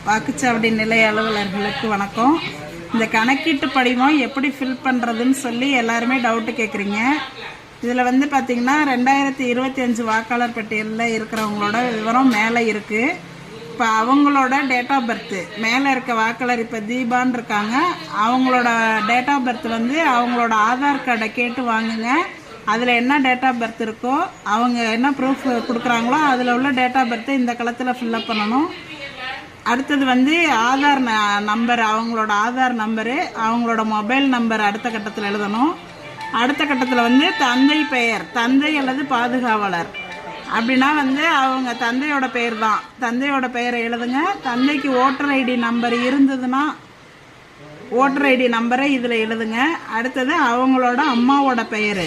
வாக்குச்சாவடி நிலைய அலுவலர்களுக்கு வணக்கம். இந்த கணக்கீட்டு படிவம் எப்படி ஃபில் பண்ணுறதுன்னு சொல்லி எல்லாருமே டவுட்டு கேட்குறீங்க. இதில் வந்து பார்த்திங்கன்னா 2025 வாக்காளர் பட்டியலில் இருக்கிறவங்களோட விவரம் மேலே இருக்குது. இப்போ அவங்களோட டேட் ஆஃப் பர்த்து மேலே இருக்க வாக்காளர் இப்போ தீபான்னு இருக்காங்க. அவங்களோட டேட் ஆஃப் பர்த் வந்து அவங்களோட ஆதார் கார்டை கேட்டு வாங்குங்க. அதில் என்ன டேட் ஆஃப் பர்த் இருக்கோ அவங்க என்ன ப்ரூஃப் கொடுக்குறாங்களோ அதில் உள்ள டேட் ஆஃப் பர்த்தை இந்த களத்தில் ஃபில்லப் பண்ணணும். அடுத்தது வந்து ஆதார் நம்பர், அவங்களோட ஆதார் நம்பரு, அவங்களோட மொபைல் நம்பர் அடுத்த கட்டத்தில் எழுதணும். அடுத்த கட்டத்தில் வந்து தந்தை பெயர், தந்தை அல்லது பாதுகாவலர் அப்படின்னா வந்து அவங்க தந்தையோட பெயர் தான், தந்தையோட பெயரை எழுதுங்க. தந்தைக்கு ஓட்டர் ஐடி நம்பர் இருந்ததுன்னா ஓட்டர் ஐடி நம்பரை இதில் எழுதுங்க. அடுத்தது அவங்களோட அம்மாவோட பெயர்,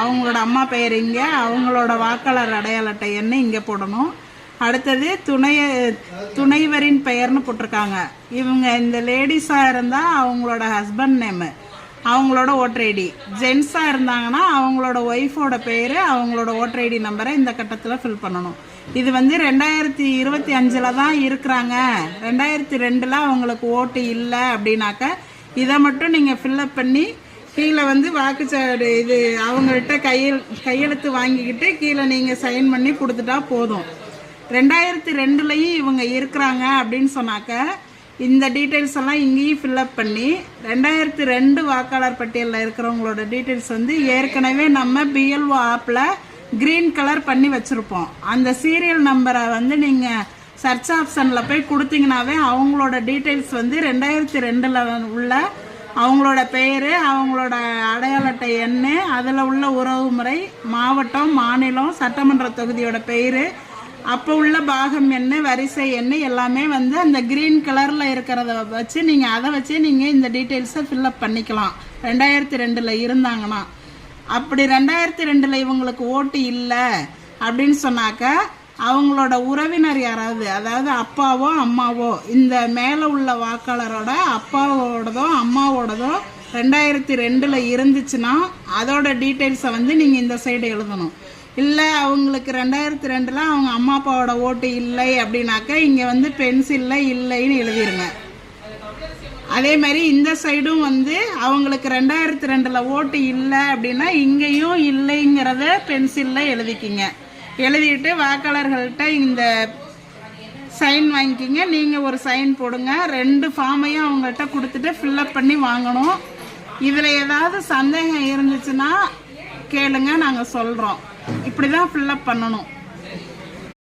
அவங்களோட அம்மா பெயர் இங்கே, அவங்களோட வாக்காளர் அடையாள அட்டை எண்ணை இங்கே போடணும். அடுத்தது துணைவரின் பெயர்னு போட்டிருக்காங்க. இவங்க இந்த லேடிஸாக இருந்தால் அவங்களோட ஹஸ்பண்ட் நேமு, அவங்களோட ஓட்டர் ஐடி. ஜென்ஸாக இருந்தாங்கன்னா அவங்களோட ஒய்ஃபோட பேர், அவங்களோட ஓட்டர் ஐடி நம்பரை இந்த கட்டத்தில் ஃபில் பண்ணணும். இது வந்து 2025 தான் இருக்கிறாங்க, 2002 அவங்களுக்கு ஓட்டு இல்லை அப்படின்னாக்க இதை மட்டும் நீங்கள் ஃபில்லப் பண்ணி கீழே வந்து வாக்குச்சாவடி இது அவங்கள்ட்ட கையெழுத்து வாங்கிக்கிட்டு கீழே நீங்கள் சைன் பண்ணி கொடுத்துட்டா போதும். 2002 இவங்க இருக்கிறாங்க அப்படின்னு சொன்னாக்க இந்த டீட்டெயில்ஸ் எல்லாம் இங்கேயும் ஃபில்லப் பண்ணி 2002 வாக்காளர் பட்டியலில் இருக்கிறவங்களோட டீட்டெயில்ஸ் வந்து ஏற்கனவே நம்ம பிஎல்ஓ ஆப்பில் க்ரீன் கலர் பண்ணி வச்சுருப்போம். அந்த சீரியல் நம்பரை வந்து நீங்கள் சர்ச் ஆப்ஷனில் போய் கொடுத்தீங்கன்னாவே அவங்களோட டீட்டெயில்ஸ் வந்து 2002 உள்ள அவங்களோட பெயர், அவங்களோட அடையாள அட்டை எண், அதில் உள்ள உறவு முறை, மாவட்டம், மாநிலம், சட்டமன்ற தொகுதியோட பெயர், அப்போ உள்ள பாகம் எண், வரிசை எண் எல்லாமே வந்து அந்த க்ரீன் கலரில் இருக்கிறத வச்சு நீங்கள் அதை வச்சு நீங்கள் இந்த டீட்டெயில்ஸை ஃபில்லப் பண்ணிக்கலாம் 2002 இருந்தாங்கன்னா. அப்படி 2002 இவங்களுக்கு ஓட்டு இல்லை அப்படின்னு சொன்னாக்க அவங்களோட உறவினர் யாராவது, அதாவது அப்பாவோ அம்மாவோ, இந்த மேலே உள்ள வாக்காளரோட அப்பாவோடதோ அம்மாவோடதோ 2002 இருந்துச்சுன்னா அதோட டீட்டெயில்ஸை வந்து நீங்கள் இந்த சைடு எழுதணும். இல்லை அவங்களுக்கு 2002 அவங்க அம்மா அப்பாவோட ஓட்டு இல்லை அப்படின்னாக்க இங்கே வந்து பென்சிலில் இல்லைன்னு எழுதிருங்க. அதே மாதிரி இந்த சைடும் வந்து அவங்களுக்கு 2002 ஓட்டு இல்லை அப்படின்னா இங்கேயும் இல்லைங்கிறத பென்சிலில் எழுதிக்கிங்க. எழுதிட்டு வாக்காளர்கள்ட்ட இந்த சைன் வாங்கிக்கிங்க. நீங்கள் ஒரு சைன் போடுங்க. 2 ஃபார்மையும் அவங்கள்ட்ட கொடுத்துட்டு ஃபில்லப் பண்ணி வாங்கணும். இதில் ஏதாவது சந்தேகம் இருந்துச்சுன்னா கேளுங்க, நாங்கள் சொல்கிறோம். இப்படி தான் ஃபில்லப் பண்ணணும்.